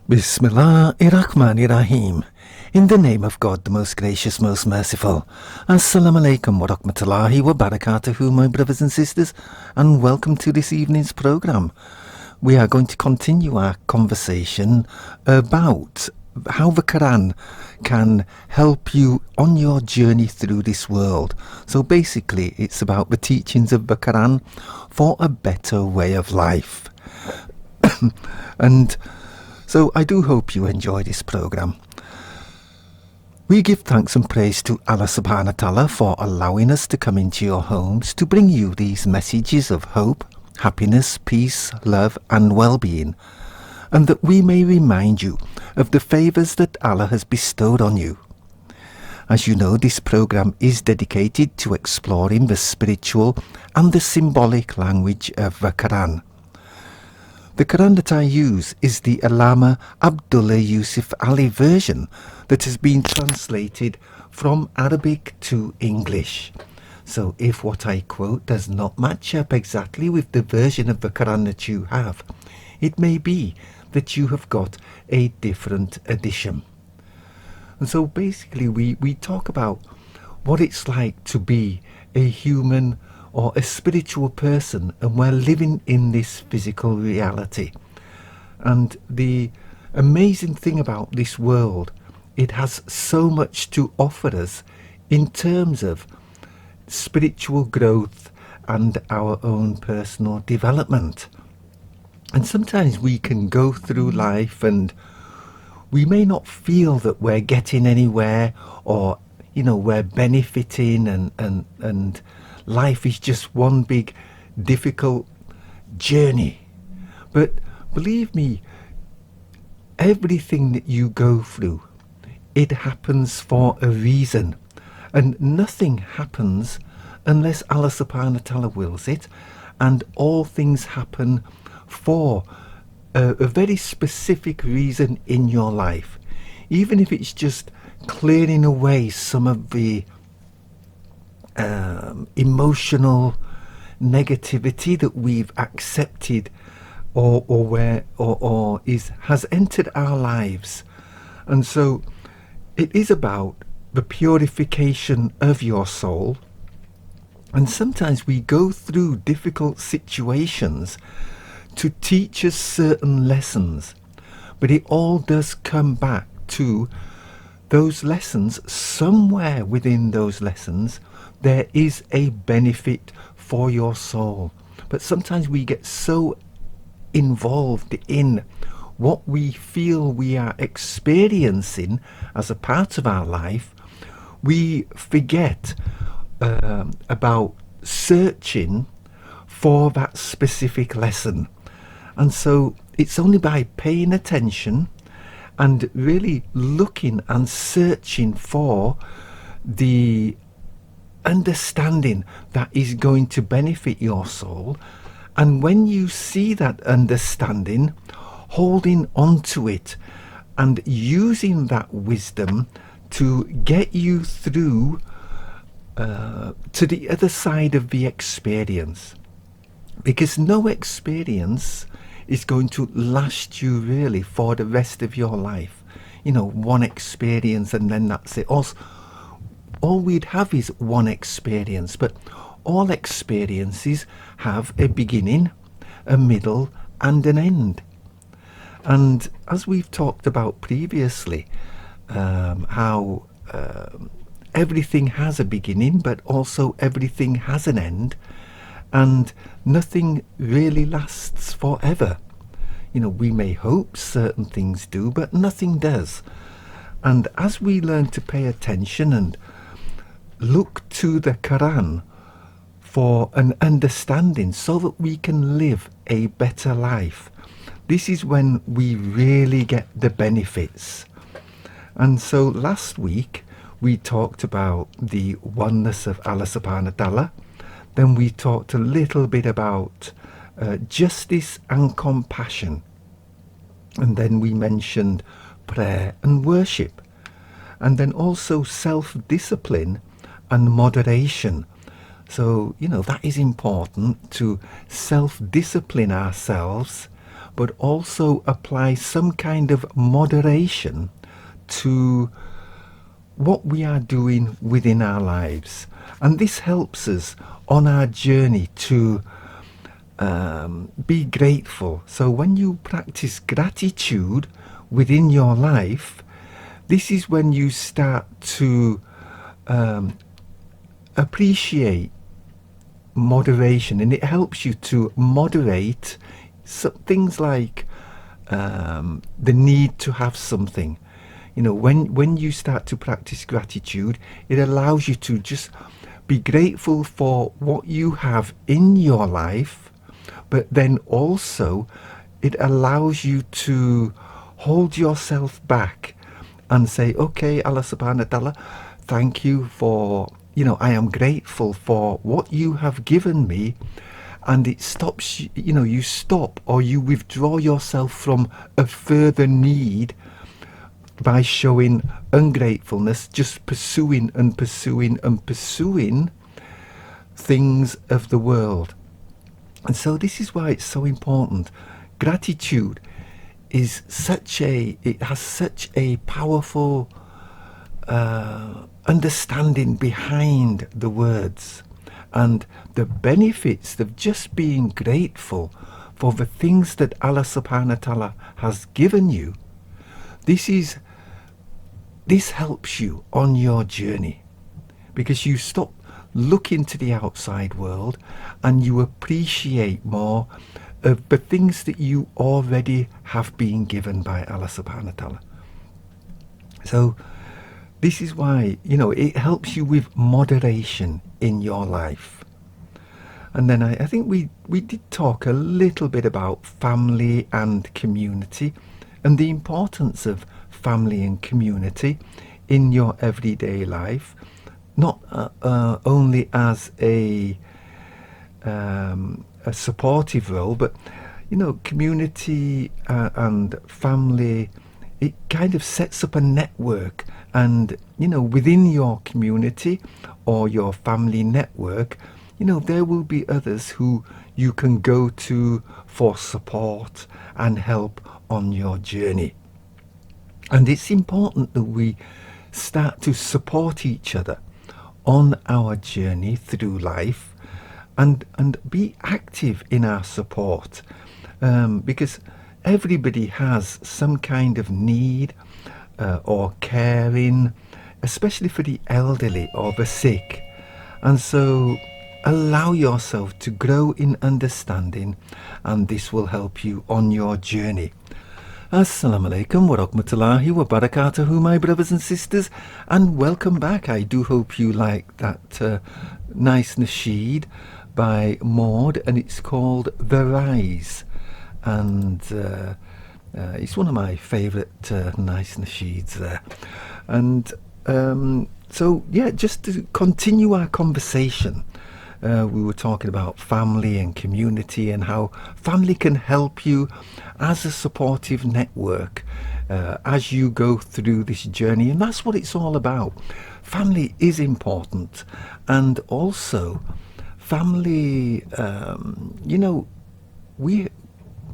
Bismillahirrahmanirrahim. In the name of God, the most gracious, most merciful. Assalamu alaikum wa rahmatullahi wa barakatuhu, my brothers and sisters, and welcome to this evening's program. We are going to continue our conversation about how the Quran can help you on your journey through this world. So basically, it's about the teachings of the Quran for a better way of life. And so I do hope you enjoy this program. We give thanks and praise to Allah subhanahu wa ta'ala for allowing us to come into your homes to bring you these messages of hope, happiness, peace, love and well-being, and that we may remind you of the favours that Allah has bestowed on you. As you know, this program is dedicated to exploring the spiritual and the symbolic language of the Quran. The Quran that I use is the Allama Abdullah Yusuf Ali version that has been translated from Arabic to English. So if what I quote does not match up exactly with the version of the Quran that you have, it may be that you have got a different edition. And so basically we talk about what it's like to be a human or a spiritual person, and we're living in this physical reality. And the amazing thing about this world, it has so much to offer us in terms of spiritual growth and our own personal development. And sometimes we can go through life and we may not feel that we're getting anywhere, or we're benefiting, and life is just one big difficult journey. But believe me, everything that you go through, it happens for a reason, and nothing happens unless Allah subhanahu wa ta'ala wills it, and all things happen for a very specific reason in your life, even if it's just clearing away some of the emotional negativity that we've accepted has entered our lives. And so it is about the purification of your soul. And sometimes we go through difficult situations to teach us certain lessons, but it all does come back to those lessons. Somewhere within those lessons there is a benefit for your soul. But sometimes we get so involved in what we feel we are experiencing as a part of our life, we forget about searching for that specific lesson. And so it's only by paying attention and really looking and searching for the understanding that is going to benefit your soul. And when you see that understanding, holding on to it and using that wisdom to get you through to the other side of the experience. Because no experience is going to last you really for the rest of your life. One experience and then that's it. All we'd have is one experience, but all experiences have a beginning, a middle and an end. And as we've talked about previously, how everything has a beginning, but also everything has an end, and nothing really lasts forever. We may hope certain things do, but nothing does. And as we learn to pay attention and look to the Quran for an understanding so that we can live a better life, this is when we really get the benefits. And so last week we talked about the oneness of Allah subhanahu wa ta'ala. Then we talked a little bit about justice and compassion. And then we mentioned prayer and worship. And then also self-discipline and moderation. So, that is important, to self-discipline ourselves but also apply some kind of moderation to what we are doing within our lives. And this helps us on our journey to be grateful. So when you practice gratitude within your life, this is when you start to appreciate moderation, and it helps you to moderate things like the need to have something. When you start to practice gratitude, it allows you to just be grateful for what you have in your life, but then also it allows you to hold yourself back and say, okay, Allah subhanahu wa ta'ala, thank you for, I am grateful for what you have given me. And it stops, you stop or you withdraw yourself from a further need by showing ungratefulness, just pursuing and pursuing and pursuing things of the world. And so this is why it's so important. Gratitude is it has such a powerful understanding behind the words, and the benefits of just being grateful for the things that Allah subhanahu wa ta'ala has given you. This helps you on your journey, because you stop looking to the outside world and you appreciate more of the things that you already have been given by Allah subhanahu wa ta'ala. So this is why, it helps you with moderation in your life. And then I think we did talk a little bit about family and community, and the importance of family and community in your everyday life, not only as a supportive role, but community and family, it kind of sets up a network. And within your community or your family network, there will be others who you can go to for support and help on your journey. And it's important that we start to support each other on our journey through life, and be active in our support, because everybody has some kind of need or caring, especially for the elderly or the sick. And so allow yourself to grow in understanding, and this will help you on your journey. Assalamu alaikum wa rahmatullahi wa barakatuhu, my brothers and sisters, and welcome back. I do hope you like that nice nasheed by Maud, and it's called The Rise. And it's one of my favourite nice nasheeds there. And so, yeah, just to continue our conversation, we were talking about family and community and how family can help you as a supportive network as you go through this journey. And that's what it's all about. Family is important. And also, family,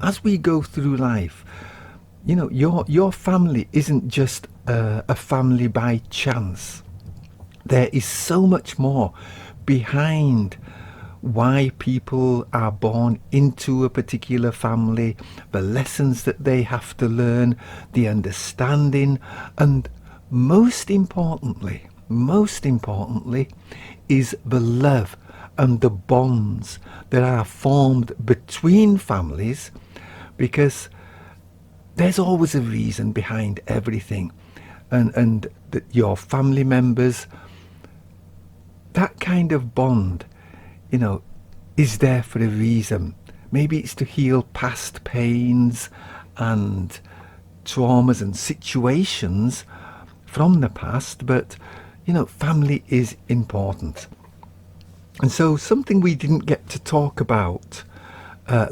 as we go through life, your family isn't just a family by chance. There is so much more behind why people are born into a particular family, the lessons that they have to learn, the understanding, and most importantly is the love and the bonds that are formed between families, because there's always a reason behind everything, and that your family members, that kind of bond, is there for a reason. Maybe it's to heal past pains and traumas and situations from the past, but family is important. And so something we didn't get to talk about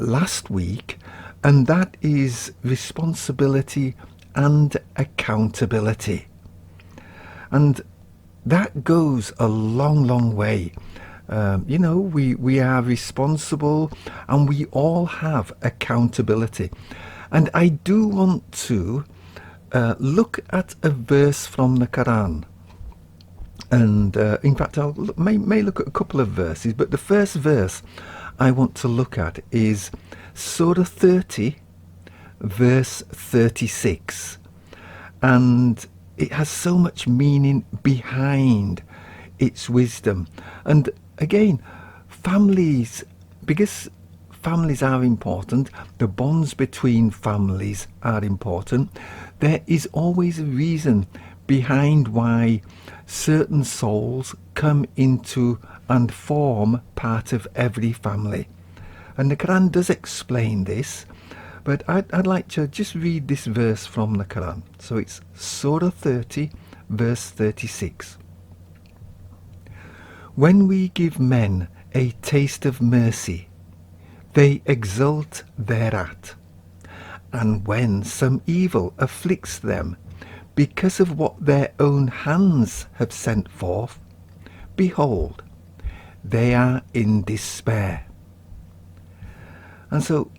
last week, and that is responsibility and accountability. And that goes a long, long way. We are responsible, and we all have accountability. And I do want to look at a verse from the Quran. And in fact, may look at a couple of verses, but the first verse I want to look at is Surah 30, verse 36. And it has so much meaning behind its wisdom. And again, families, because families are important, the bonds between families are important, there is always a reason behind why certain souls come into and form part of every family. And the Quran does explain this, but I'd like to just read this verse from the Quran. So it's Surah 30, verse 36. When we give men a taste of mercy, they exult thereat. And when some evil afflicts them because of what their own hands have sent forth, behold, they are in despair. And so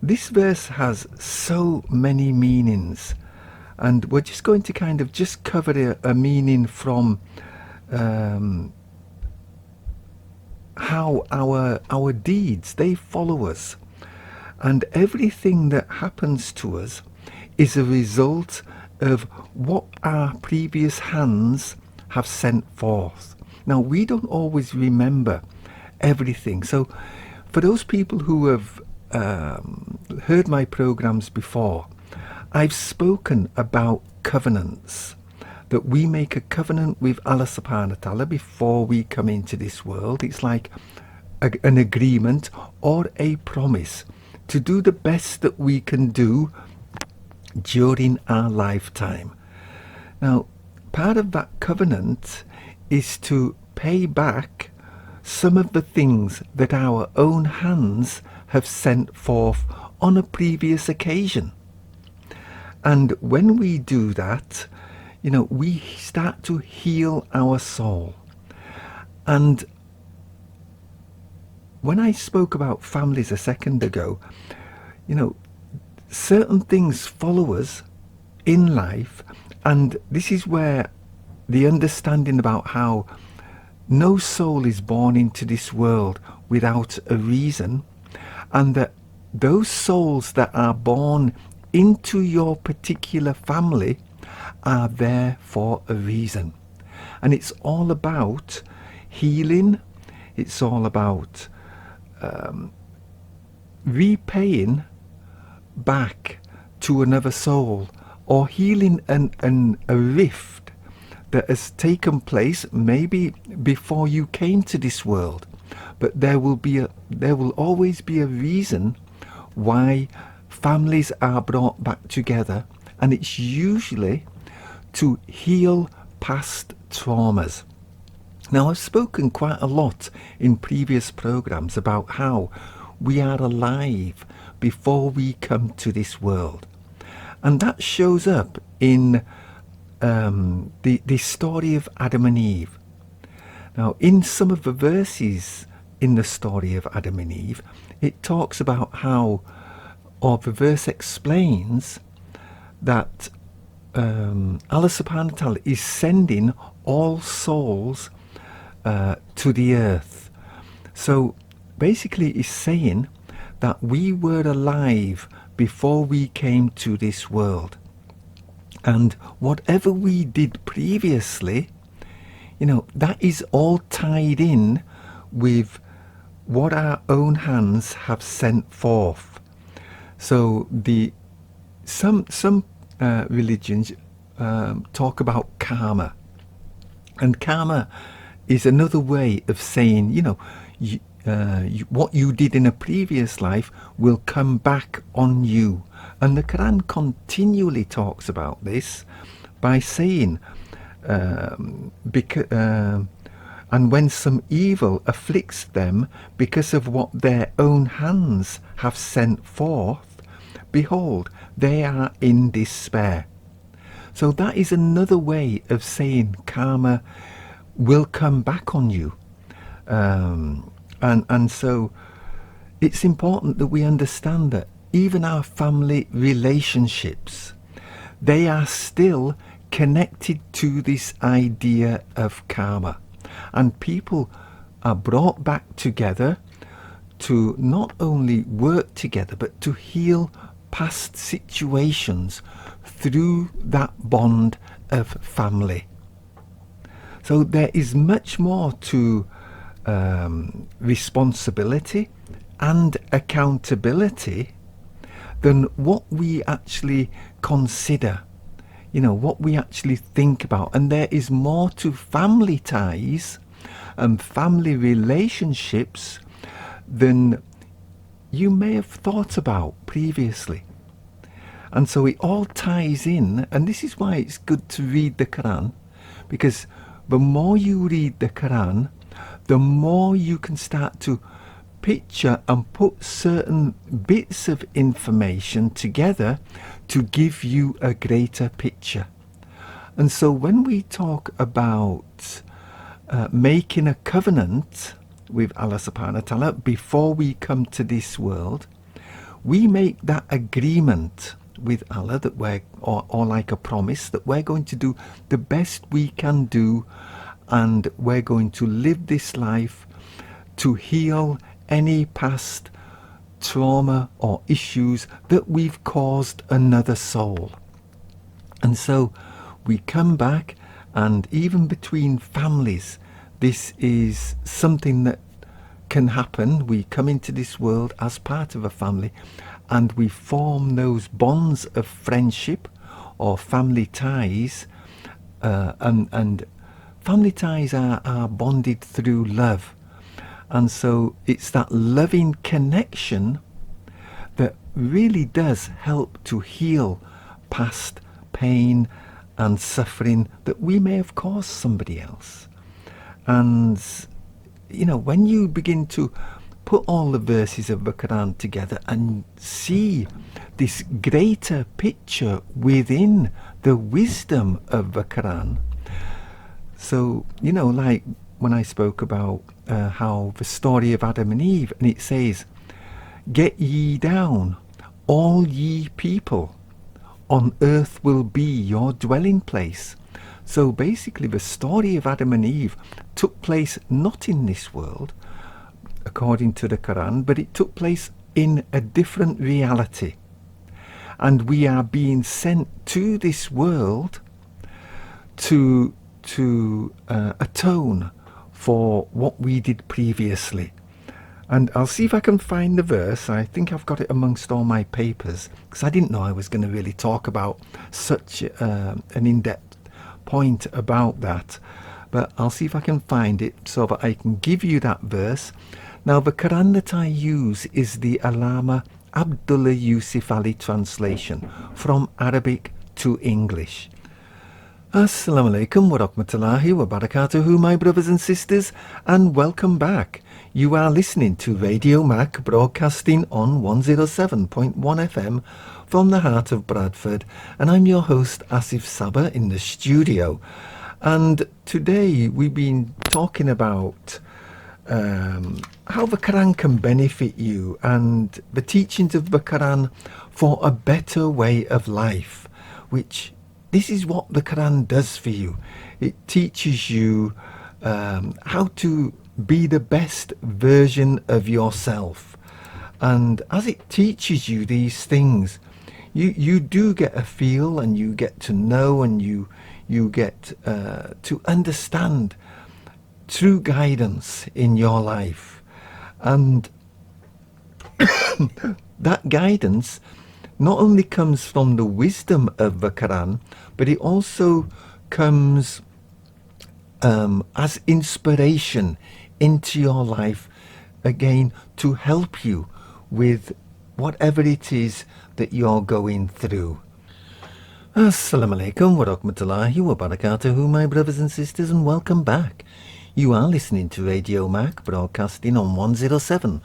this verse has so many meanings, and we're just going to kind of just cover a meaning from how our deeds, they follow us, and everything that happens to us is a result of what our previous hands have sent forth. Now, we don't always remember everything. So for those people who have heard my programs before, I've spoken about covenants, that we make a covenant with Allah subhanahu wa ta'ala before we come into this world. It's like an agreement or a promise to do the best that we can do during our lifetime. Now, part of that covenant is to pay back some of the things that our own hands have sent forth on a previous occasion. And when we do that, we start to heal our soul. And when I spoke about families a second ago, certain things follow us in life, and this is where the understanding about how no soul is born into this world without a reason, and that those souls that are born into your particular family are there for a reason. And it's all about healing, it's all about repaying back to another soul, or healing a rift that has taken place maybe before you came to this world. But there will always be a reason why families are brought back together, and it's usually to heal past traumas. Now, I've spoken quite a lot in previous programs about how we are alive before we come to this world, and that shows up in the story of Adam and Eve. Now, in some of the verses in the story of Adam and Eve, it talks about how, or the verse explains that Allah subhanahu wa ta'ala is sending all souls to the earth. So basically it's saying that we were alive before we came to this world, and whatever we did previously, that is all tied in with what our own hands have sent forth. So some religions talk about karma, and karma is another way of saying, what you did in a previous life will come back on you. And the Quran continually talks about this by saying, and when some evil afflicts them because of what their own hands have sent forth, behold, they are in despair. So that is another way of saying karma will come back on you. And so it's important that we understand that even our family relationships, they are still connected to this idea of karma. And people are brought back together to not only work together, but to heal past situations through that bond of family. So there is much more to responsibility and accountability than what we actually consider, what we actually think about. And there is more to family ties and family relationships than you may have thought about previously. And so it all ties in, and this is why it's good to read the Quran, because the more you read the Quran, the more you can start to picture and put certain bits of information together to give you a greater picture. And so when we talk about making a covenant with Allah subhanahu wa ta'ala before we come to this world, we make that agreement with Allah that or like a promise that we're going to do the best we can do, and we're going to live this life to heal any past trauma or issues that we've caused another soul. And so we come back, and even between families, this is something that can happen. We come into this world as part of a family, and we form those bonds of friendship or family ties, and family ties are bonded through love. And so it's that loving connection that really does help to heal past pain and suffering that we may have caused somebody else. And when you begin to put all the verses of the Quran together and see this greater picture within the wisdom of the Quran. So, like when I spoke about how the story of Adam and Eve, and it says, "Get ye down, all ye people, on earth will be your dwelling place." So basically the story of Adam and Eve took place not in this world, according to the Quran, but it took place in a different reality. And we are being sent to this world to atone for what we did previously. And I'll see if I can find the verse. I think I've got it amongst all my papers, because I didn't know I was going to really talk about such an in-depth point about that. But I'll see if I can find it so that I can give you that verse. Now, the Quran that I use is the Allama Abdullah Yusuf Ali translation from Arabic to English. Assalamu alaikum wa rahmatullahi wa barakatuhu, my brothers and sisters, and welcome back. You are listening to Radio Mac, broadcasting on 107.1 FM from the heart of Bradford, and I'm your host Asif Sabah in the studio. And today we've been talking about how the Quran can benefit you and the teachings of the Quran for a better way of life, which this is what the Quran does for you. It teaches you how to be the best version of yourself. And as it teaches you these things, you do get a feel, and you get to know, and you get to understand true guidance in your life. And that guidance not only comes from the wisdom of the Quran, but it also comes as inspiration into your life, again, to help you with whatever it is that you're going through. Assalamu alaikum wa rahmatullahi wa barakatuhu, my brothers and sisters, and welcome back. You are listening to Radio Mac, broadcasting on 107.1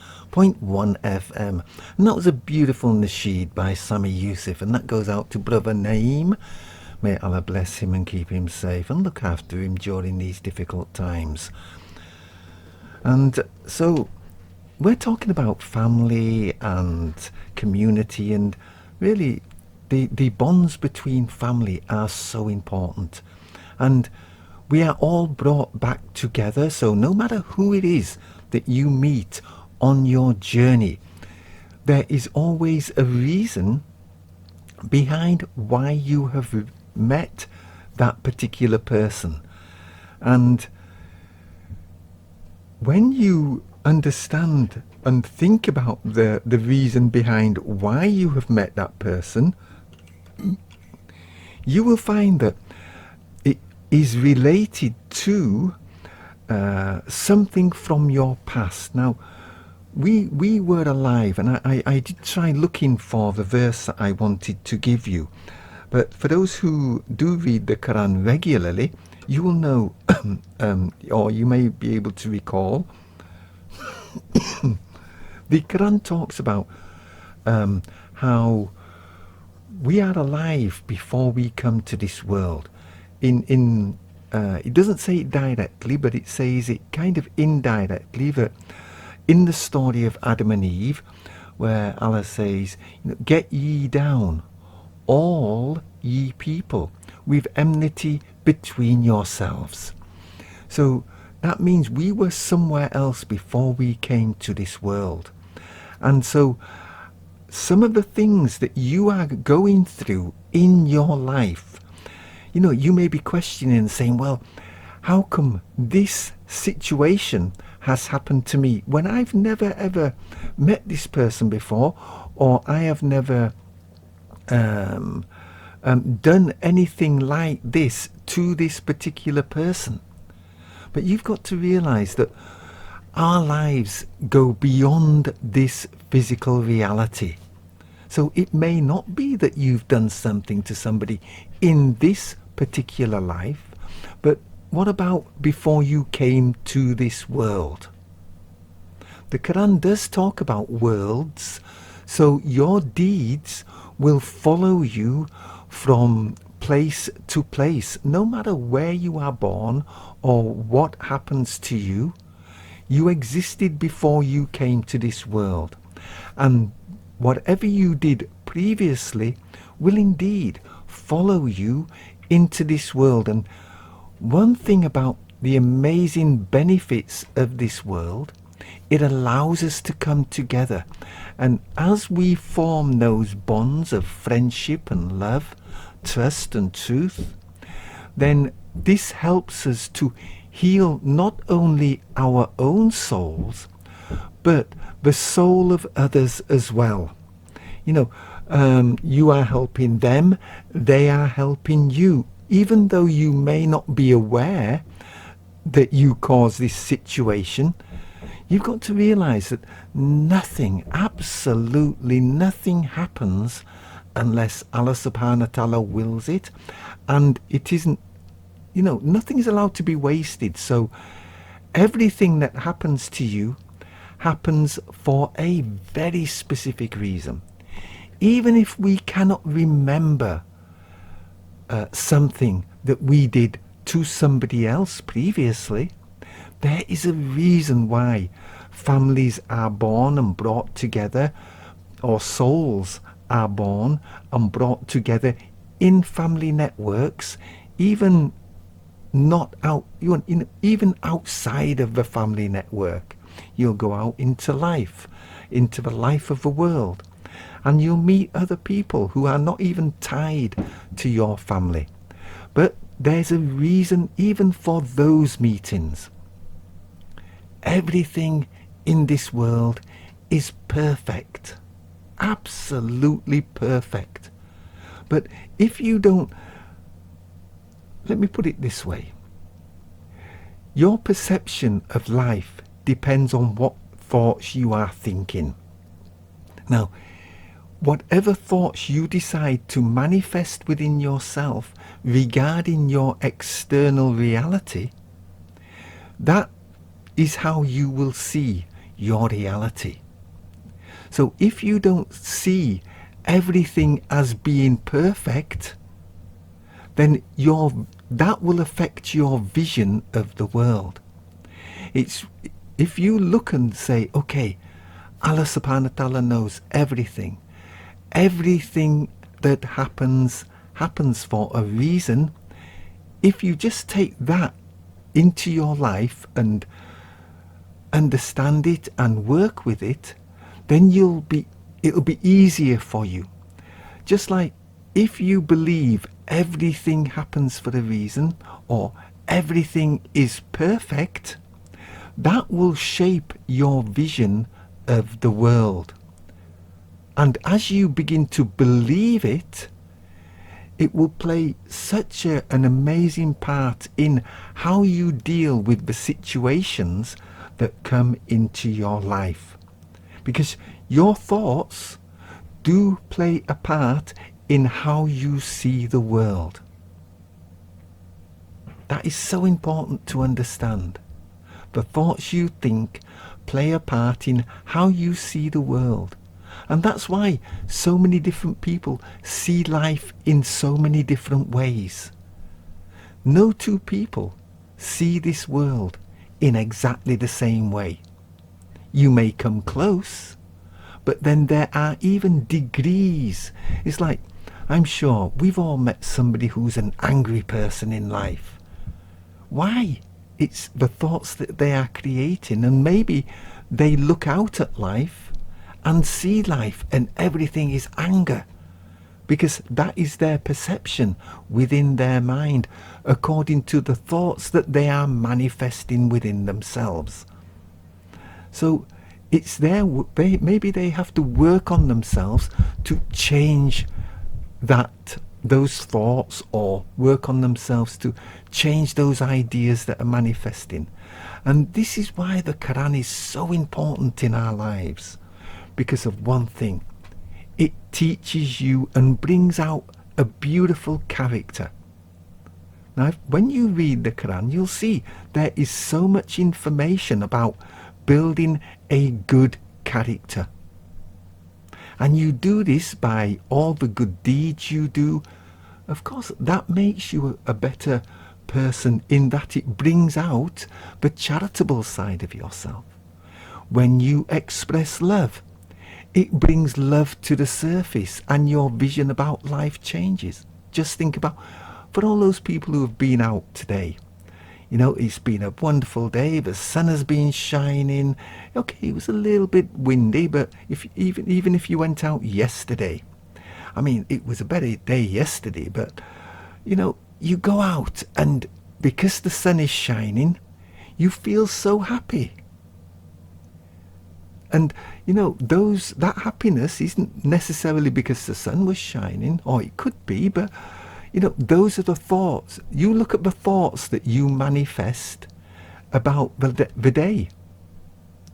FM. And that was a beautiful nasheed by Sami Yusuf, and that goes out to Brother Naeem. May Allah bless him and keep him safe and look after him during these difficult times. And so we're talking about family and community, and really the bonds between family are so important. And we are all brought back together, so no matter who it is that you meet on your journey, there is always a reason behind why you have met that particular person. And when you understand and think about the reason behind why you have met that person, you will find that it is related to something from your past. Now, we were alive, and I did try looking for the verse that I wanted to give you. But for those who do read the Quran regularly, you will know, or you may be able to recall, the Quran talks about how we are alive before we come to this world. It doesn't say it directly, but it says it kind of indirectly, that in the story of Adam and Eve, where Allah says, "Get ye down, all ye people, with enmity between yourselves." So that means we were somewhere else before we came to this world. And so some of the things that you are going through in your life, you may be questioning and saying, well, how come this situation has happened to me when I've never ever met this person before, or I have never done anything like this to this particular person? But you've got to realize that our lives go beyond this physical reality. So it may not be that you've done something to somebody in this particular life, but what about before you came to this world? The Quran does talk about worlds, so your deeds will follow you from place to place, no matter where you are born or what happens to you. You existed before you came to this world, and whatever you did previously will indeed follow you into this world. And one thing about the amazing benefits of this world, it allows us to come together, and as we form those bonds of friendship and love, trust and truth, then this helps us to heal not only our own souls, but the soul of others as well. You are helping them, they are helping you, even though you may not be aware that you caused this situation. You've got to realize that nothing, absolutely nothing happens unless Allah subhanahu wa ta'ala wills it, and it isn't, nothing is allowed to be wasted. So everything that happens to you happens for a very specific reason. Even if we cannot remember something that we did to somebody else previously, there is a reason why families are born and brought together, or souls are born and brought together in family networks, even even outside of the family network. You'll go out into life, into the life of the world, and you'll meet other people who are not even tied to your family. But there's a reason even for those meetings. Everything in this world is perfect, absolutely perfect. But if you don't, let me put it this way, your perception of life depends on what thoughts you are thinking. Now, whatever thoughts you decide to manifest within yourself regarding your external reality, that is how you will see your reality. So if you don't see everything as being perfect, then that will affect your vision of the world. It's if you look and say, okay, Allah subhanahu wa ta'ala knows everything. Everything that happens for a reason. If you just take that into your life and understand it and work with it, then it'll be easier for you. Just like if you believe everything happens for a reason, or everything is perfect, that will shape your vision of the world. And as you begin to believe it, it will play such an amazing part in how you deal with the situations that come into your life. Because your thoughts do play a part in how you see the world. That is so important to understand. The thoughts you think play a part in how you see the world. And that's why so many different people see life in so many different ways. No two people see this world in exactly the same way. You may come close, but then there are even degrees. It's like, I'm sure we've all met somebody who's an angry person in life. Why? It's the thoughts that they are creating, and maybe they look out at life and see life and everything is anger, because that is their perception within their mind, according to the thoughts that they are manifesting within themselves. So it's maybe they have to work on themselves to change those thoughts, or work on themselves to change those ideas that are manifesting. And this is why the Quran is so important in our lives, because of one thing: it teaches you and brings out a beautiful character. Now, when you read the Quran, you'll see there is so much information about building a good character. And you do this by all the good deeds you do. Of course, that makes you a better person, in that it brings out the charitable side of yourself. When you express love, it brings love to the surface, and your vision about life changes. Just think about, for all those people who have been out today, you know, it's been a wonderful day, the sun has been shining. Okay, it was a little bit windy, but even if you went out yesterday, I mean, it was a better day yesterday, but you know, you go out, and because the sun is shining, you feel so happy. And you know, that happiness isn't necessarily because the sun was shining, or it could be, but you know, those are the thoughts. You look at the thoughts that you manifest about the day.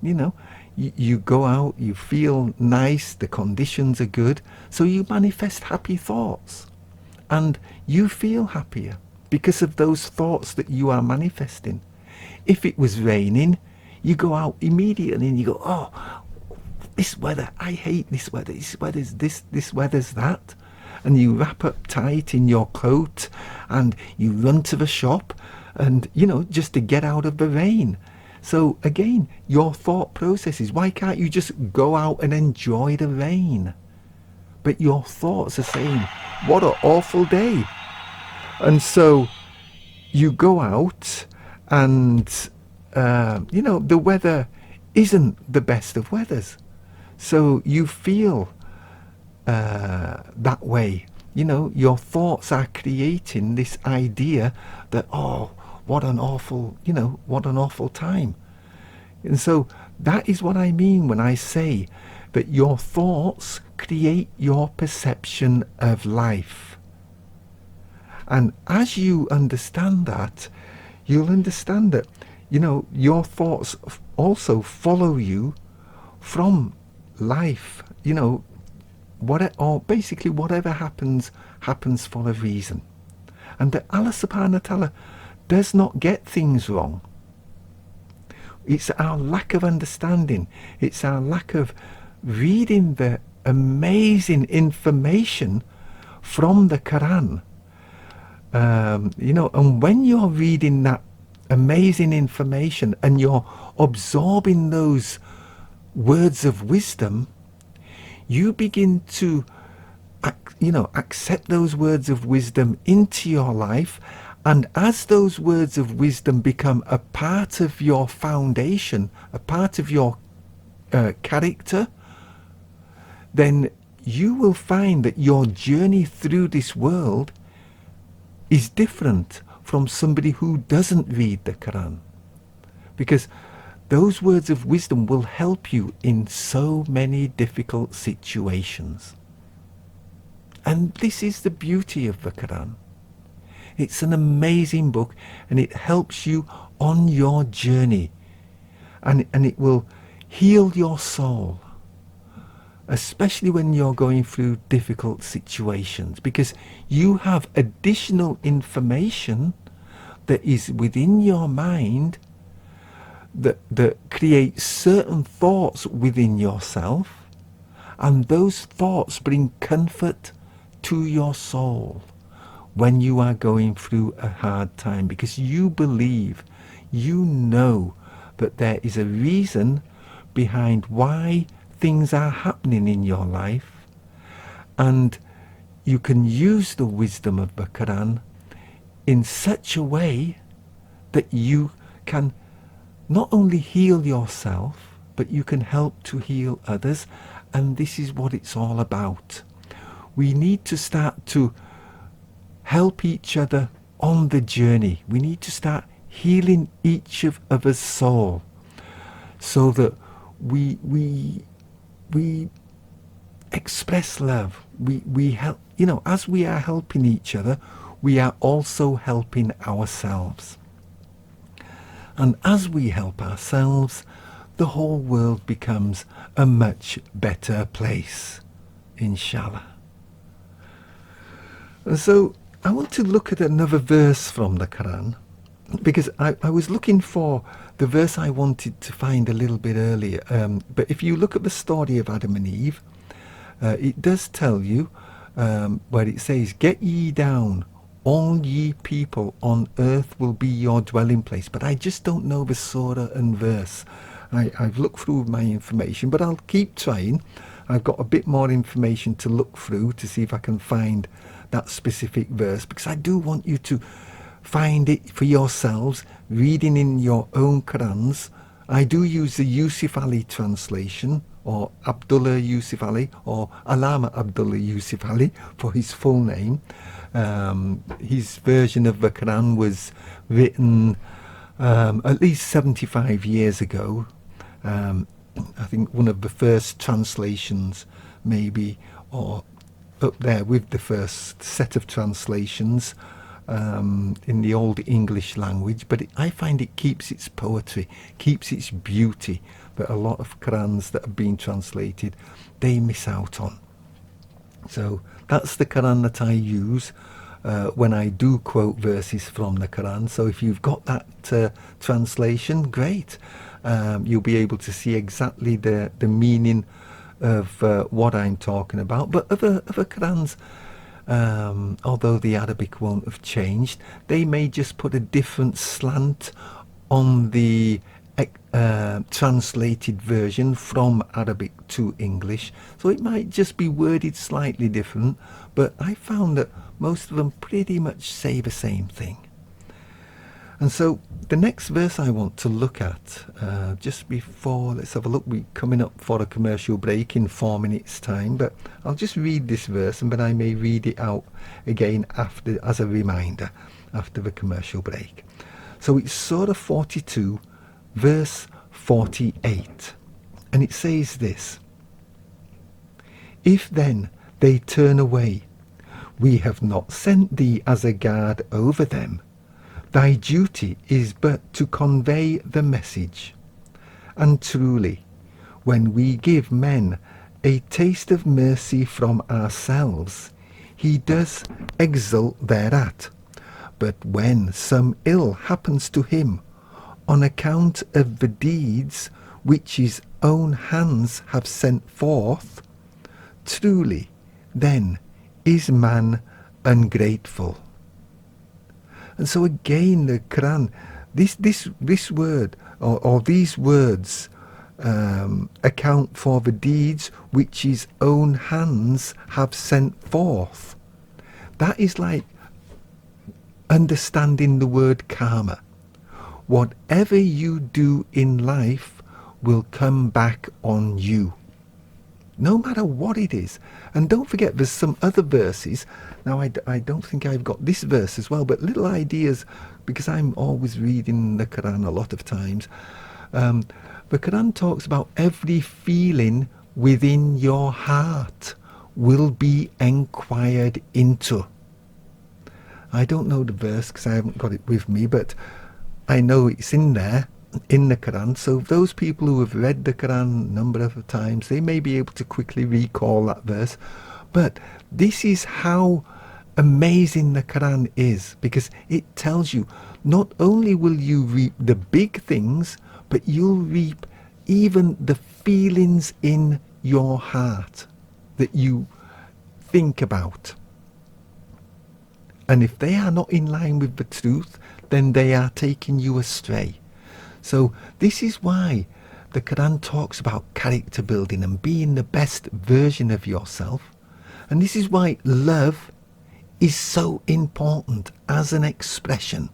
You know, you go out, you feel nice, the conditions are good, so you manifest happy thoughts. And you feel happier because of those thoughts that you are manifesting. If it was raining, you go out immediately and you go, oh, this weather, I hate this weather. This weather's this weather's that. And you wrap up tight in your coat and you run to the shop, and you know, just to get out of the rain. So again, your thought processes, why can't you just go out and enjoy the rain? But your thoughts are saying, what an awful day. And so you go out, and you know, the weather isn't the best of weathers, so you feel that way. You know, your thoughts are creating this idea that, oh, what an awful time. And so that is what I mean when I say that your thoughts create your perception of life. And as you understand that, you'll understand that, you know, your thoughts also follow you from life. You know, basically whatever happens for a reason. And that Allah subhanahu wa ta'ala does not get things wrong. It's our lack of understanding. It's our lack of reading the amazing information from the Quran. You know, and when you're reading that amazing information and you're absorbing those words of wisdom, you begin to accept those words of wisdom into your life. And as those words of wisdom become a part of your foundation, a part of your character, then you will find that your journey through this world is different from somebody who doesn't read the Quran. Because those words of wisdom will help you in so many difficult situations. And this is the beauty of the Quran. It's an amazing book, and it helps you on your journey. And it will heal your soul, especially when you're going through difficult situations, because you have additional information that is within your mind that creates certain thoughts within yourself, and those thoughts bring comfort to your soul when you are going through a hard time, because you believe, you know that there is a reason behind why things are happening in your life, and you can use the wisdom of the Quran in such a way that you can not only heal yourself, but you can help to heal others. And this is what it's all about. We need to start to help each other on the journey. We need to start healing each of us soul, so that we express love. We help, as we are helping each other, we are also helping ourselves. And as we help ourselves, the whole world becomes a much better place, inshallah. And so I want to look at another verse from the Quran, because I was looking for the verse I wanted to find a little bit earlier. But if you look at the story of Adam and Eve, it does tell you where it says, "Get ye down, all ye people on earth will be your dwelling place." But I just don't know the surah and verse. I've looked through my information, but I'll keep trying. I've got a bit more information to look through to see if I can find that specific verse, because I do want you to find it for yourselves, reading in your own Qurans. I do use the Yusuf Ali translation, or Abdullah Yusuf Ali, or Allama Abdullah Yusuf Ali for his full name. His version of the Quran was written at least 75 years ago. I think one of the first translations, maybe, or up there with the first set of translations in the old English language. But I find it keeps its poetry, keeps its beauty, that a lot of Qurans that have been translated, they miss out on. So that's the Quran that I use when I do quote verses from the Quran. So if you've got that translation, great. You'll be able to see exactly the meaning of what I'm talking about. But other Qurans, although the Arabic won't have changed, they may just put a different slant on the translated version from Arabic to English. So it might just be worded slightly different, but I found that most of them pretty much say the same thing. And so the next verse I want to look at, just before, let's have a look, we're coming up for a commercial break in 4 minutes time, but I'll just read this verse, and then I may read it out again after, as a reminder, after the commercial break. So it's Surah 42, verse 48, and it says this: "If then they turn away, we have not sent thee as a guard over them. Thy duty is but to convey the message. And truly, when we give men a taste of mercy from ourselves, he does exult thereat. But when some ill happens to him, on account of the deeds which his own hands have sent forth, truly, then is man ungrateful." And so again, the Quran This word, or these words, account for the deeds which his own hands have sent forth. That is like understanding the word karma. Whatever you do in life will come back on you, no matter what it is. And don't forget, there's some other verses. Now, I don't think I've got this verse as well, but little ideas, because I'm always reading the Quran a lot of times. The Quran talks about every feeling within your heart will be inquired into. I don't know the verse because I haven't got it with me, but I know it's in there, in the Quran. So those people who have read the Quran a number of times, they may be able to quickly recall that verse. But this is how amazing the Quran is, because it tells you not only will you reap the big things, but you'll reap even the feelings in your heart that you think about. And if they are not in line with the truth, then they are taking you astray. So this is why the Quran talks about character building and being the best version of yourself. And this is why love is so important as an expression.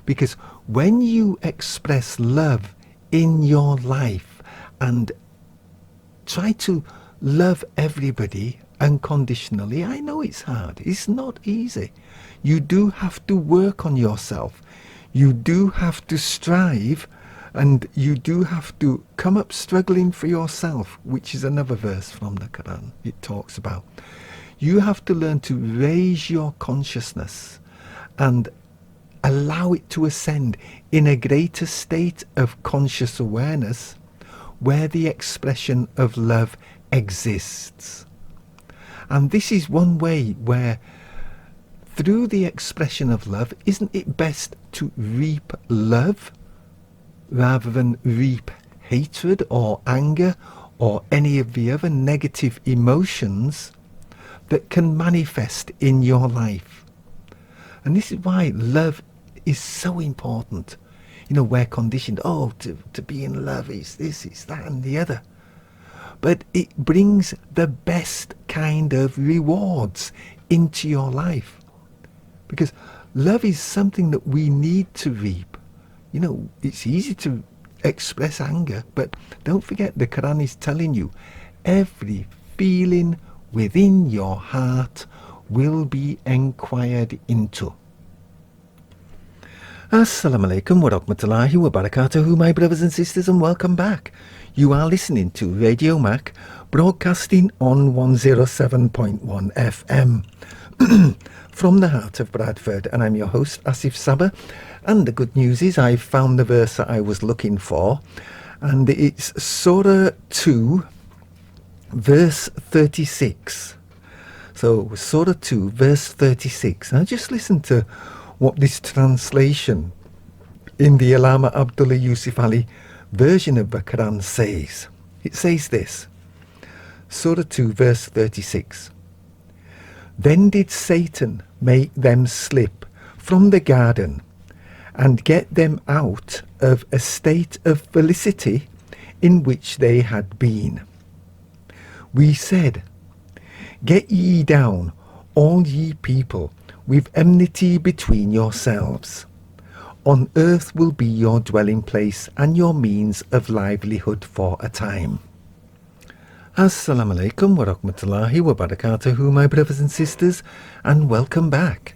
Because when you express love in your life and try to love everybody unconditionally, I know it's hard. It's not easy. You do have to work on yourself. You do have to strive, and you do have to come up struggling for yourself, which is another verse from the Quran. It talks about you have to learn to raise your consciousness and allow it to ascend in a greater state of conscious awareness where the expression of love exists. And this is one way where, through the expression of love, isn't it best to reap love rather than reap hatred or anger or any of the other negative emotions that can manifest in your life? And this is why love is so important. You know, we're conditioned, to be in love is this, is that and the other. But it brings the best kind of rewards into your life. Because love is something that we need to reap. You know, it's easy to express anger, but don't forget the Quran is telling you every feeling within your heart will be inquired into. Assalamu alaikum wa rahmatullahi wa barakatuhu, my brothers and sisters, and welcome back. You are listening to Radio Mac, broadcasting on 107.1 FM from the heart of Bradford, and I'm your host Asif Sabah. And the good news is I've found the verse that I was looking for, and it's Surah 2 verse 36. So Surah 2 verse 36. Now just listen to what this translation in the Allama Abdullah Yusuf Ali version of the Quran says. It says this, Surah 2 verse 36. Then did Satan make them slip from the garden and get them out of a state of felicity in which they had been. We said, Get ye down, all ye people, with enmity between yourselves. On earth will be your dwelling place and your means of livelihood for a time. Assalamu alaikum wa rahmatullahi wa barakatuhu, my brothers and sisters, and welcome back.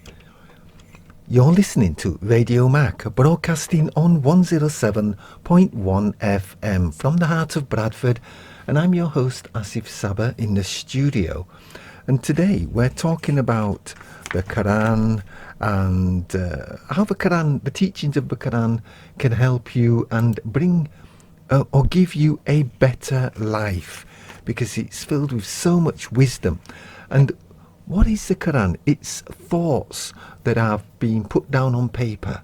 You're listening to Radio Mac, broadcasting on 107.1 FM from the heart of Bradford, and I'm your host Asif Sabah in the studio. And today we're talking about the Quran and how the Quran, the teachings of the Quran, can help you and bring or give you a better life, because it's filled with so much wisdom. And what is the Quran? It's thoughts that have been put down on paper.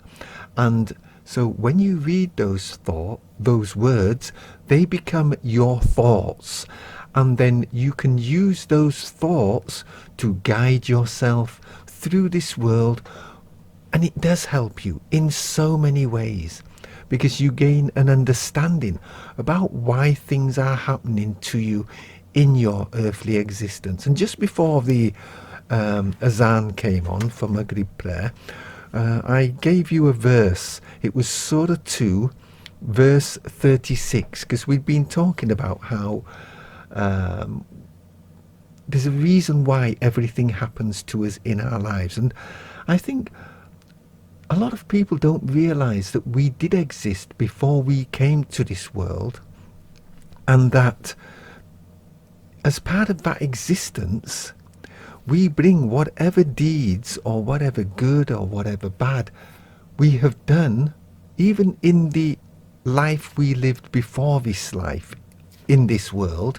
And so when you read those words, they become your thoughts. And then you can use those thoughts to guide yourself through this world And it does help you in so many ways, because you gain an understanding about why things are happening to you in your earthly existence. And just before the Azan came on for Maghrib prayer, I gave you a verse. It was Surah 2, verse 36, because we've been talking about how there's a reason why everything happens to us in our lives. And I think a lot of people don't realize that we did exist before we came to this world, and that as part of that existence, we bring whatever deeds or whatever good or whatever bad we have done, even in the life we lived before this life in this world,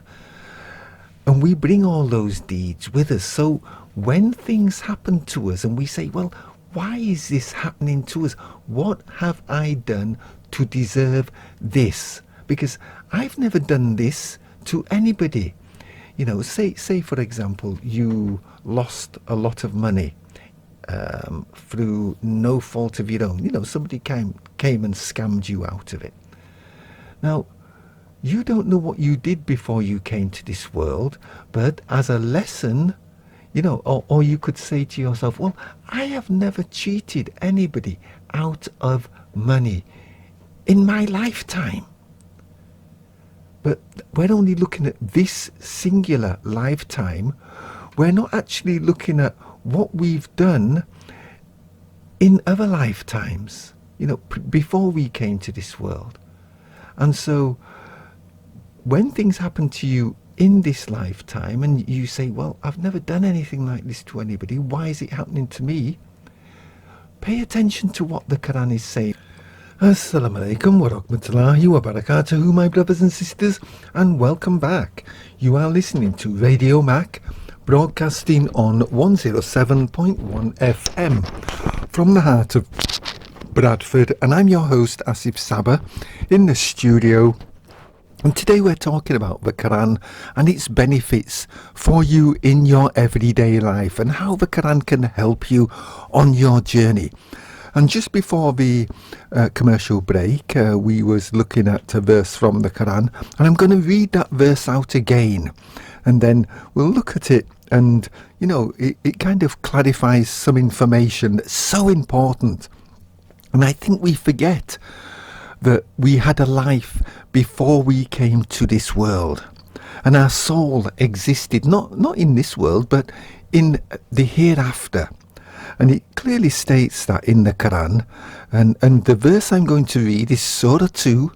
and we bring all those deeds with us. So when things happen to us and we say, well, why is this happening to us? What have I done to deserve this? Because I've never done this to anybody. You know, say for example, you lost a lot of money through no fault of your own. You know, somebody came and scammed you out of it. Now, you don't know what you did before you came to this world, but as a lesson, you know, or you could say to yourself, well, I have never cheated anybody out of money in my lifetime. But we're only looking at this singular lifetime. We're not actually looking at what we've done in other lifetimes, you know, before we came to this world. And so when things happen to you in this lifetime and you say, well, I've never done anything like this to anybody, why is it happening to me? Pay attention to what the Quran is saying. Assalamu alaikum wa rahmatullahi wa barakatuhu, my brothers and sisters, and welcome back. You are listening to Radio Mac, broadcasting on 107.1 FM from the heart of Bradford, and I'm your host Asif Sabah in the studio. And today we're talking about the Quran and its benefits for you in your everyday life, and how the Quran can help you on your journey. And just before the commercial break, we was looking at a verse from the Quran, and I'm going to read that verse out again, and then we'll look at it, and you know, it kind of clarifies some information that's so important. And I think we forget that we had a life before we came to this world, and our soul existed not in this world but in the hereafter. And it clearly states that in the Quran, and the verse I'm going to read is Surah 2,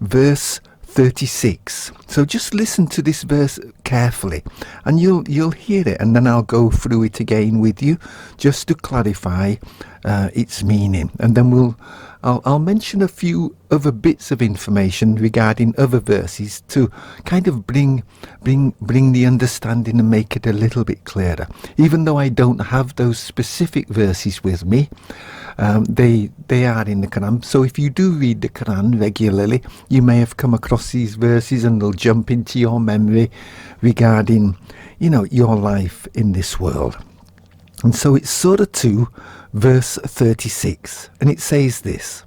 verse 36. So just listen to this verse carefully, and you'll hear it, and then I'll go through it again with you just to clarify its meaning, and then I'll mention a few other bits of information regarding other verses to kind of bring the understanding and make it a little bit clearer. Even though I don't have those specific verses with me, they are in the Quran. So if you do read the Quran regularly, you may have come across these verses, and they'll jump into your memory regarding, you know, your life in this world. And so it's Surah 2, verse 36, and it says this: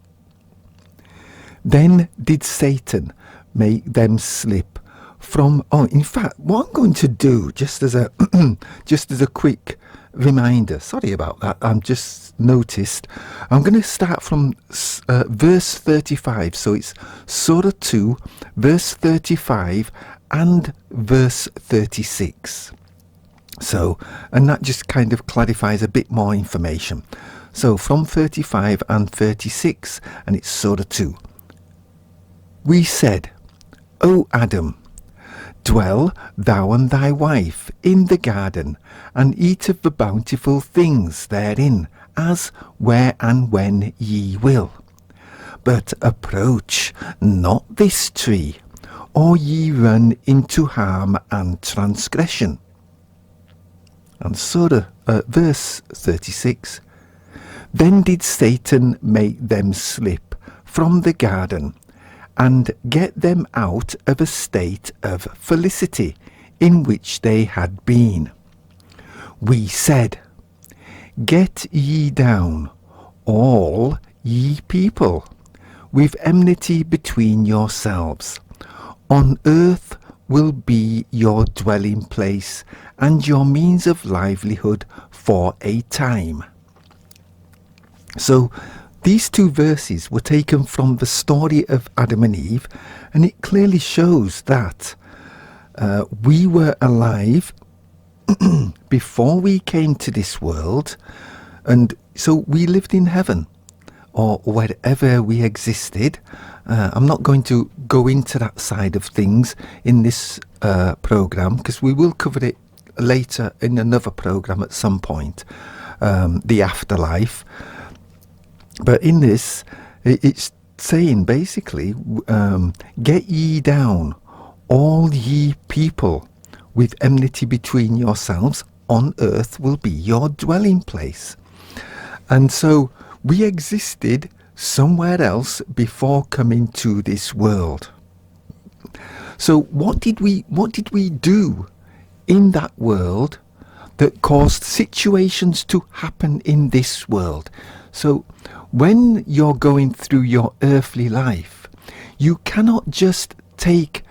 Then did Satan make them slip from... Oh, in fact, what I'm going to do, just as a quick reminder, sorry about that, I'm just noticed, I'm going to start from verse 35. So it's Surah 2, verse 35 and verse 36. So, and that just kind of clarifies a bit more information. So from 35 and 36, and it's Surah 2. We said, O Adam, dwell thou and thy wife in the garden, and eat of the bountiful things therein, as, where, and when ye will. But approach not this tree, or ye run into harm and transgression. And Surah, verse 36, Then did Satan make them slip from the garden, and get them out of a state of felicity in which they had been. We said, Get ye down, all ye people, with enmity between yourselves. On earth will be your dwelling place and your means of livelihood for a time. So these two verses were taken from the story of Adam and Eve, and it clearly shows that we were alive before we came to this world, and so we lived in heaven or wherever we existed. I'm not going to go into that side of things in this program, because we will cover it later in another program at some point, the afterlife. But in this, it's saying basically, get ye down, all ye people, with enmity between yourselves. On earth will be your dwelling place. And so we existed somewhere else before coming to this world. So what did we do in that world that caused situations to happen in this world? So when you're going through your earthly life, you cannot just take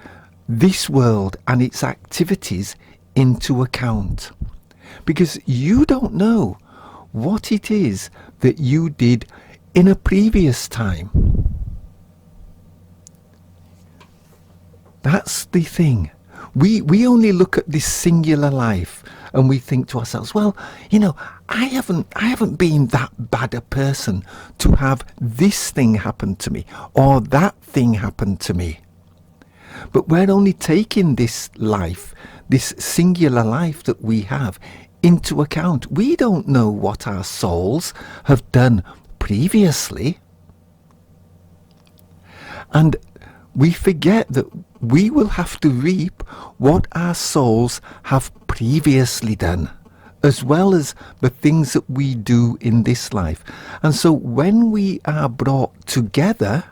this world and its activities into account, because you don't know what it is that you did in a previous time. That's the thing. We only look at this singular life and we think to ourselves, well, I haven't been that bad a person to have this thing happen to me or that thing happen to me. But we're only taking this life, this singular life that we have, into account. We don't know what our souls have done previously. And we forget that we will have to reap what our souls have previously done, as well as the things that we do in this life. And so when we are brought together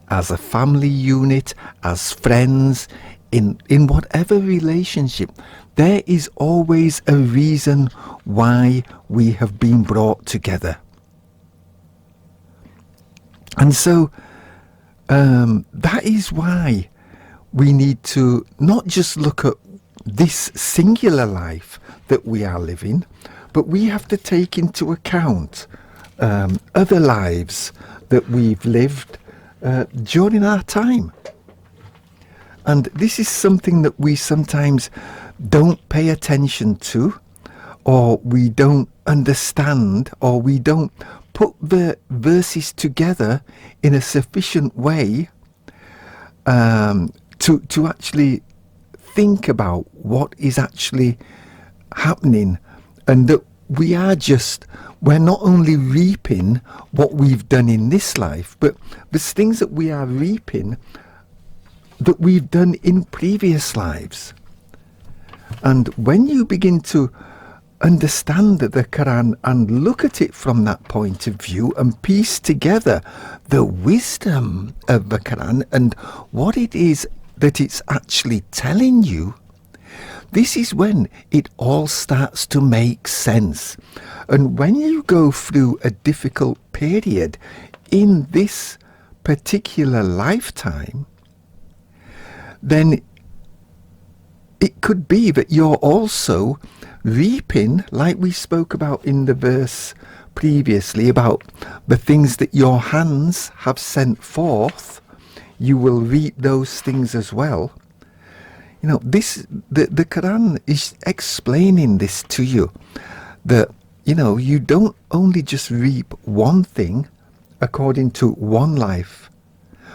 as a family unit, as friends, in whatever relationship, there is always a reason why we have been brought together. And so that is why we need to not just look at this singular life that we are living, but we have to take into account other lives that we've lived during our time. And this is something that we sometimes don't pay attention to, or we don't understand, or we don't put the verses together in a sufficient way to actually think about what is actually happening, and that we're not only reaping what we've done in this life, but there's things that we are reaping that we've done in previous lives. And when you begin to understand the Quran and look at it from that point of view and piece together the wisdom of the Quran and what it is that it's actually telling you, this is when it all starts to make sense. And when you go through a difficult period in this particular lifetime, then it could be that you're also reaping, like we spoke about in the verse previously, about the things that your hands have sent forth, you will reap those things as well. The Quran is explaining this to you, that you don't only just reap one thing according to one life,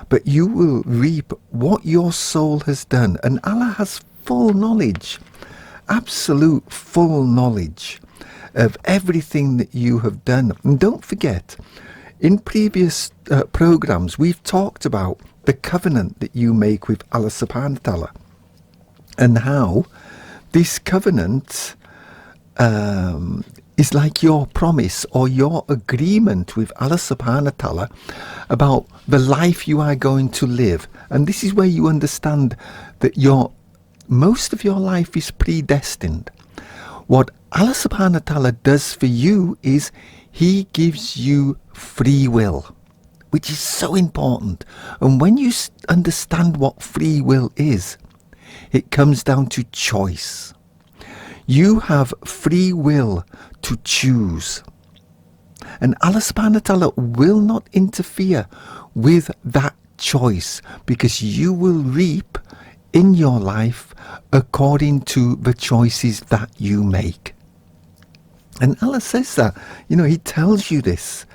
but you will reap what your soul has done. And Allah has full knowledge, absolute full knowledge of everything that you have done. And don't forget, in previous programs, we've talked about the covenant that you make with Allah subhanahu wa ta'ala, and how this covenant is like your promise or your agreement with Allah subhanahu wa ta'ala about the life you are going to live. And this is where you understand that most of your life is predestined. What Allah subhanahu wa ta'ala does for you is He gives you free will, which is so important. And when you understand what free will is, it comes down to choice. You have free will to choose. And Allah subhanahu wa ta'ala will not interfere with that choice, because you will reap in your life according to the choices that you make. And Allah says that, He tells you this,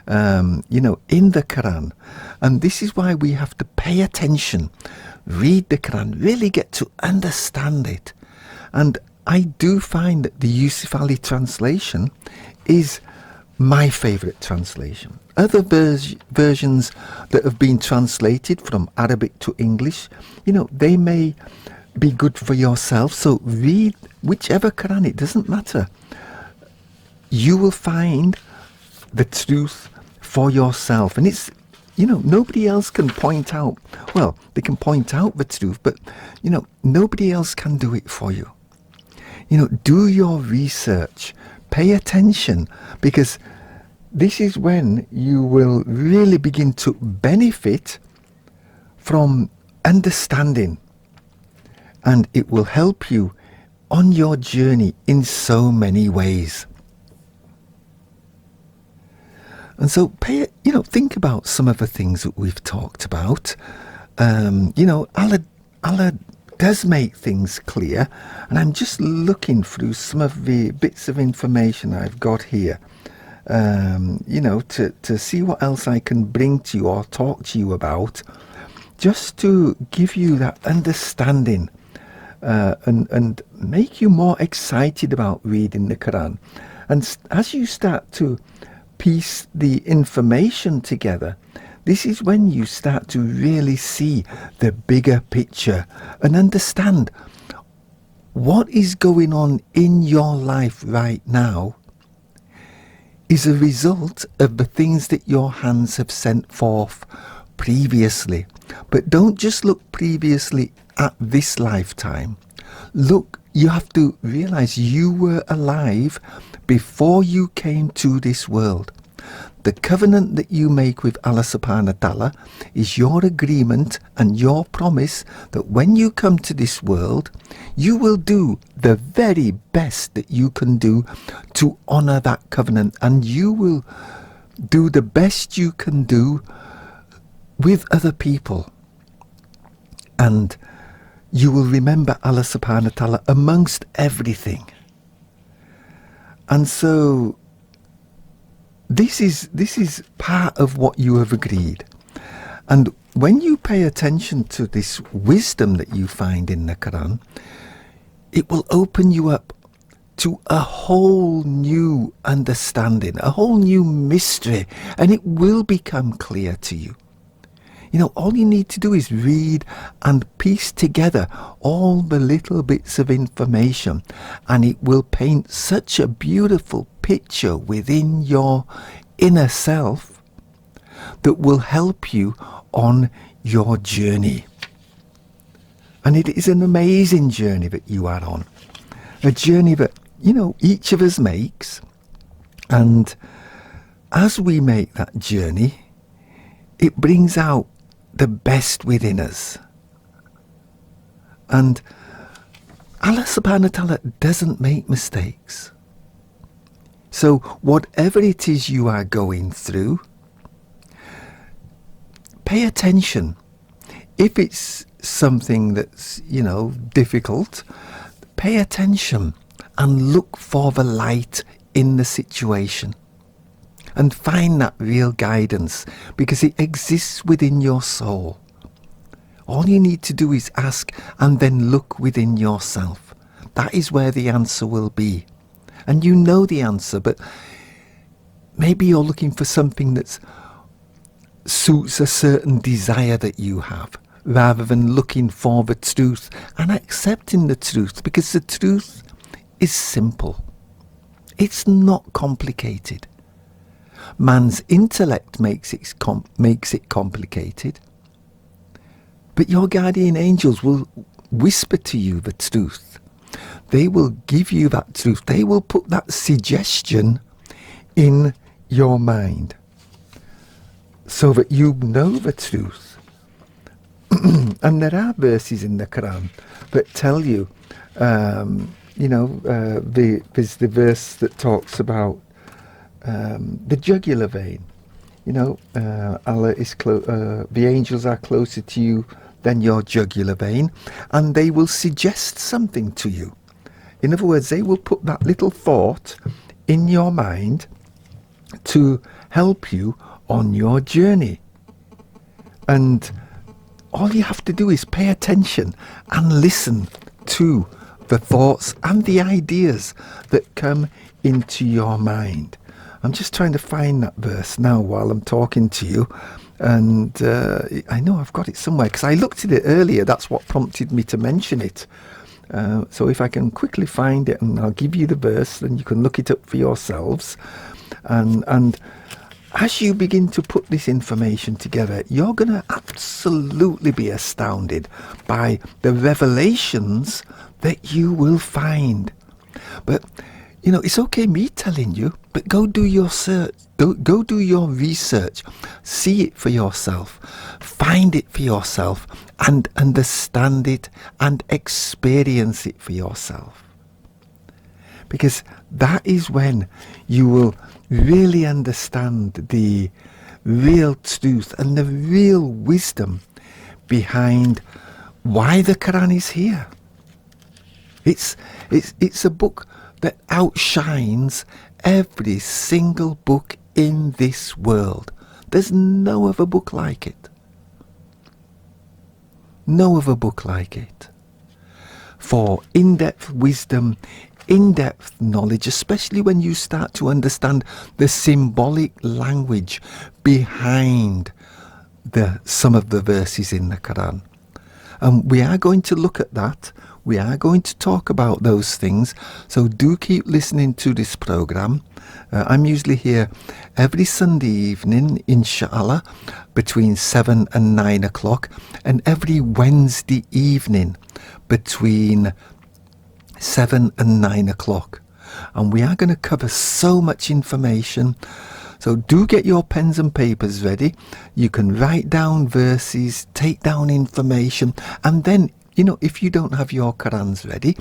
in the Quran. And this is why we have to pay attention, read the Quran, really get to understand it. And I do find that the Yusuf Ali translation is my favourite translation. Other versions that have been translated from Arabic to English, they may be good for yourself. So read whichever Quran, it doesn't matter. You will find the truth for yourself. And it's, nobody else can point out, well, they can point out the truth, but, nobody else can do it for you. Do your research, pay attention, because this is when you will really begin to benefit from understanding, and it will help you on your journey in so many ways. And so think about some of the things that we've talked about. Allah does make things clear, and I'm just looking through some of the bits of information I've got here, to see what else I can bring to you or talk to you about, just to give you that understanding, and make you more excited about reading the Quran. And as you start to piece the information together, this is when you start to really see the bigger picture and understand what is going on in your life right now is a result of the things that your hands have sent forth previously. But don't just look previously at this lifetime. Look, you have to realize you were alive before you came to this world. The covenant that you make with Allah subhanahu wa ta'ala is your agreement and your promise that when you come to this world, you will do the very best that you can do to honor that covenant, and you will do the best you can do with other people. And you will remember Allah subhanahu wa ta'ala amongst everything. And so this is part of what you have agreed. And when you pay attention to this wisdom that you find in the Quran, it will open you up to a whole new understanding, a whole new mystery, and it will become clear to you. All you need to do is read and piece together all the little bits of information, and it will paint such a beautiful picture within your inner self that will help you on your journey. And it is an amazing journey that you are on. A journey that, each of us makes. And as we make that journey, it brings out the best within us. And Allah subhanahu wa ta'ala doesn't make mistakes. So whatever it is you are going through, pay attention. If it's something that's, difficult, pay attention and look for the light in the situation. And find that real guidance, because it exists within your soul. All you need to do is ask and then look within yourself. That is where the answer will be. And you know the answer, but maybe you're looking for something that suits a certain desire that you have, rather than looking for the truth and accepting the truth, because the truth is simple. It's not complicated. Man's intellect makes it complicated, but your guardian angels will whisper to you the truth. they will give you that truth. They will put that suggestion in your mind so that you know the truth. And there are verses in the Quran that tell you, there's the verse that talks about the jugular vein. Allah is the angels are closer to you than your jugular vein, and they will suggest something to you. In other words, they will put that little thought in your mind to help you on your journey. And all you have to do is pay attention and listen to the thoughts and the ideas that come into your mind. I'm just trying to find that verse now while I'm talking to you. And I know I've got it somewhere because I looked at it earlier. That's what prompted me to mention it. So if I can quickly find it, and I'll give you the verse, then you can look it up for yourselves. And as you begin to put this information together, you're going to absolutely be astounded by the revelations that you will find. But it's okay me telling you, but go do your search. Go do your research. See it for yourself. Find it for yourself and understand it and experience it for yourself. Because that is when you will really understand the real truth and the real wisdom behind why the Quran is here. It's a book that outshines every single book in this world. There's no other book like it. No other book like it. For in-depth wisdom, in-depth knowledge, especially when you start to understand the symbolic language behind some of the verses in the Quran. And we are going to look at that. We are going to talk about those things. So do keep listening to this program. I'm usually here every Sunday evening, inshallah, between 7 and 9 o'clock, and every Wednesday evening between 7 and 9 o'clock. And we are going to cover so much information. So do get your pens and papers ready. You can write down verses, take down information, and then, if you don't have your Qurans ready,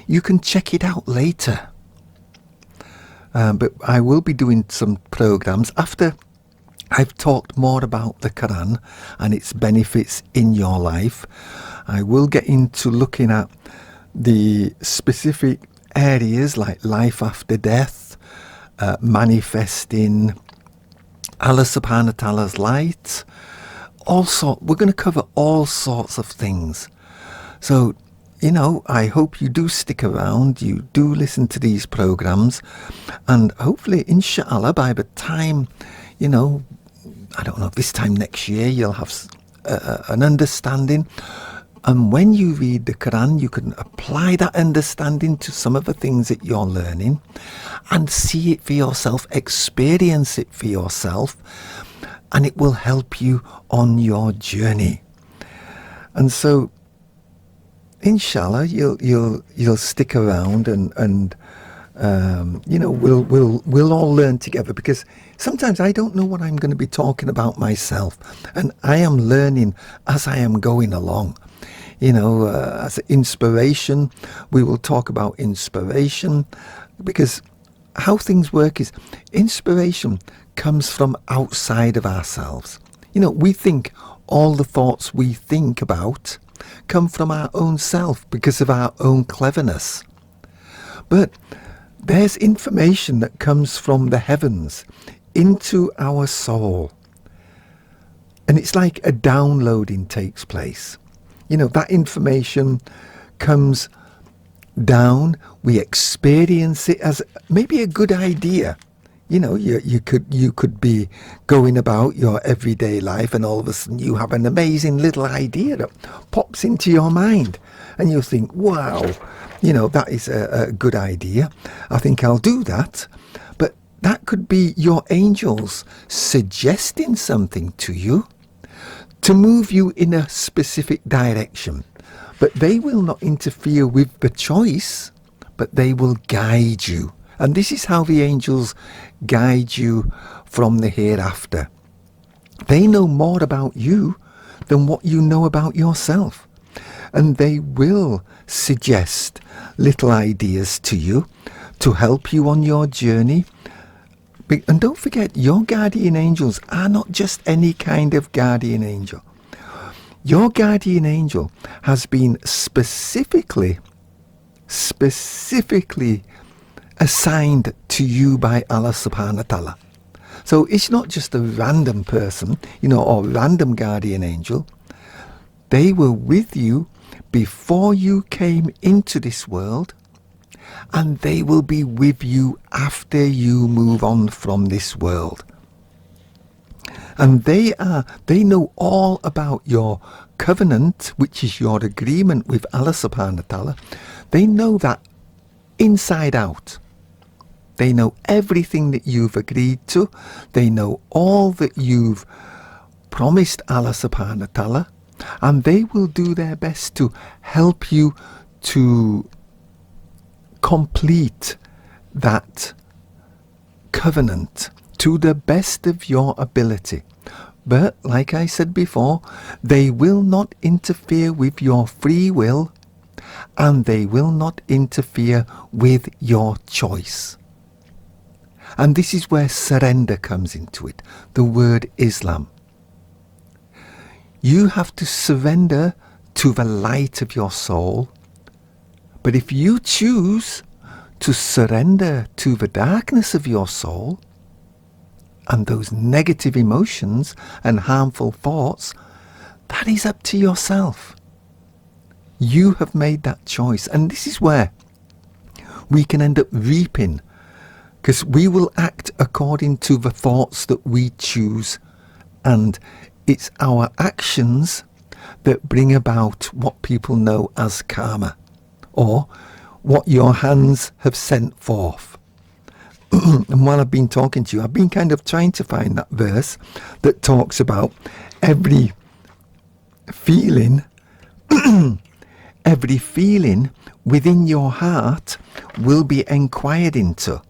you can check it out later. But I will be doing some programs after I've talked more about the Quran and its benefits in your life. I will get into looking at the specific areas like life after death, manifesting Allah subhanahu wa ta'ala's light. Also, we're going to cover all sorts of things. So, I hope you do stick around, you do listen to these programs, and hopefully, inshallah, by the time, I don't know, this time next year, you'll have an understanding. And when you read the Quran, you can apply that understanding to some of the things that you're learning and see it for yourself, experience it for yourself, and it will help you on your journey. And so, inshallah, you'll stick around and we'll all learn together, because sometimes I don't know what I'm going to be talking about myself, and I am learning as I am going along. As inspiration, we will talk about inspiration, because how things work is inspiration comes from outside of ourselves. We think all the thoughts we think about come from our own self because of our own cleverness. But there's information that comes from the heavens into our soul. And it's like a downloading takes place. That information comes down, we experience it as maybe a good idea. You could be going about your everyday life, and all of a sudden you have an amazing little idea that pops into your mind, and you think, wow, that is a good idea. I think I'll do that. But that could be your angels suggesting something to you to move you in a specific direction. But they will not interfere with the choice but they will guide you. And this is how the angels guide you from the hereafter. They know more about you than what you know about yourself. And they will suggest little ideas to you to help you on your journey. And don't forget, your guardian angels are not just any kind of guardian angel. Your guardian angel has been specifically assigned to you by Allah subhanahu wa ta'ala. So it's not just a random person, or random guardian angel. They were with you before you came into this world, and they will be with you after you move on from this world. And they know all about your covenant, which is your agreement with Allah subhanahu wa ta'ala. They know that inside out. They know everything that you've agreed to. They know all that you've promised Allah subhanahu wa ta'ala. And they will do their best to help you to complete that covenant to the best of your ability. But like I said before, they will not interfere with your free will, and they will not interfere with your choice. And this is where surrender comes into it, the word Islam. You have to surrender to the light of your soul. But if you choose to surrender to the darkness of your soul, and those negative emotions and harmful thoughts, that is up to yourself. You have made that choice. And this is where we can end up reaping, because we will act according to the thoughts that we choose. And it's our actions that bring about what people know as karma, or what your hands have sent forth. And while I've been talking to you, I've been kind of trying to find that verse that talks about every feeling, every feeling within your heart will be inquired into.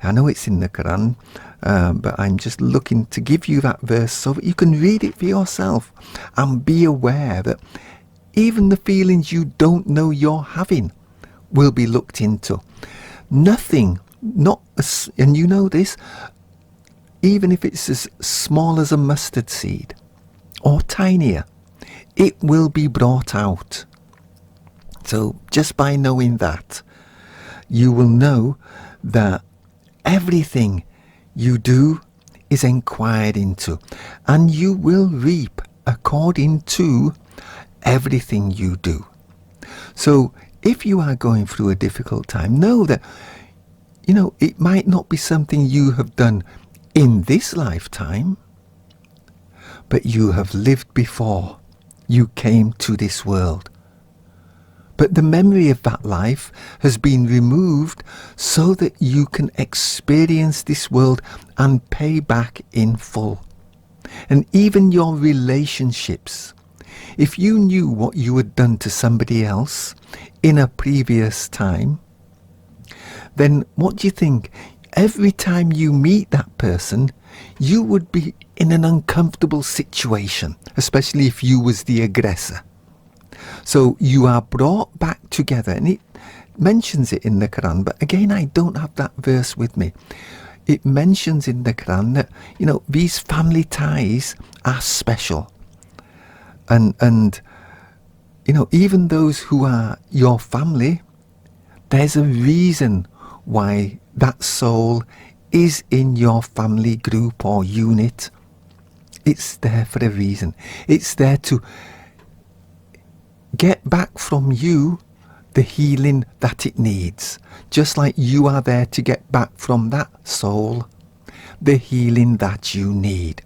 I know it's in the Quran, but I'm just looking to give you that verse so that you can read it for yourself and be aware that even the feelings you don't know you're having will be looked into. Nothing, and you know this, even if it's as small as a mustard seed or tinier, it will be brought out. So just by knowing that, you will know that everything you do is inquired into, and you will reap according to everything you do. So if you are going through a difficult time, know that it might not be something you have done in this lifetime, but you have lived before you came to this world. But the memory of that life has been removed so that you can experience this world and pay back in full. And even your relationships, if you knew what you had done to somebody else in a previous time, then what do you think? Every time you meet that person, you would be in an uncomfortable situation, especially if you was the aggressor. So you are brought back together, and it mentions it in the Quran, but again, I don't have that verse with me. It mentions in the Quran that, these family ties are special. And even those who are your family, there's a reason why that soul is in your family group or unit. It's there for a reason. It's there to get back from you the healing that it needs, just like you are there to get back from that soul the healing that you need.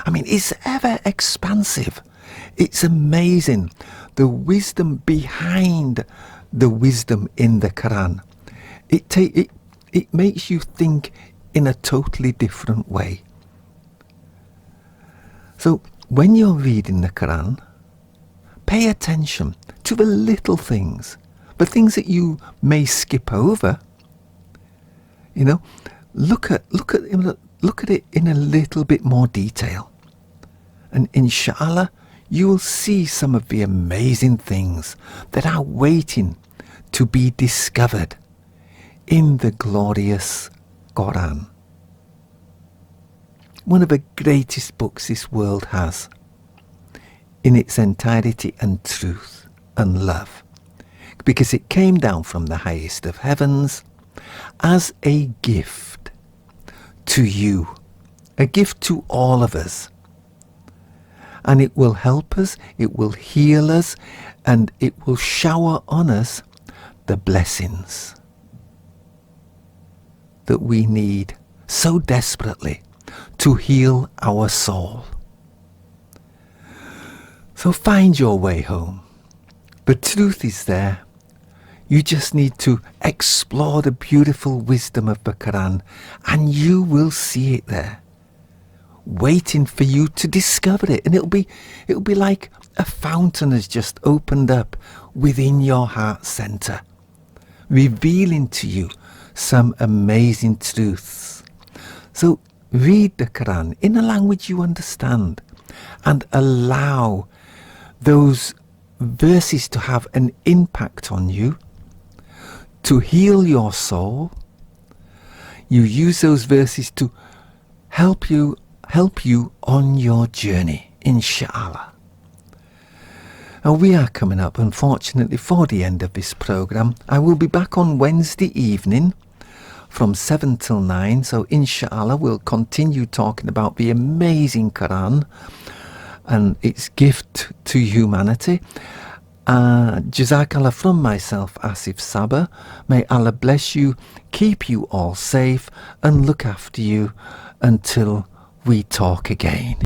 I mean, it's ever expansive. It's amazing, the wisdom behind the wisdom in the Quran. It makes you think in a totally different way. So when you're reading the Quran, pay attention to the little things, for things that you may skip over, you know, look at it in a little bit more detail. And inshallah, you will see some of the amazing things that are waiting to be discovered in the glorious Quran. One of the greatest books this world has, in its entirety and truth and love, because it came down from the highest of heavens as a gift to you, a gift to all of us. And it will help us, it will heal us, and it will shower on us the blessings that we need so desperately to heal our soul. So find your way home. The truth is there. You just need to explore the beautiful wisdom of the Quran, and you will see it there, waiting for you to discover it. And it'll be like a fountain has just opened up within your heart center, revealing to you some amazing truths. So read the Quran in a language you understand, and allow those verses to have an impact on you, to heal your soul. You use those verses to help you on your journey, inshallah. And we are coming up, unfortunately, for the end of this program. I will be back on Wednesday evening from 7 till 9, so inshallah we'll continue talking about the amazing Quran and its gift to humanity. Jazakallah from myself, Asif Sabah. May Allah bless you, keep you all safe, and look after you until we talk again.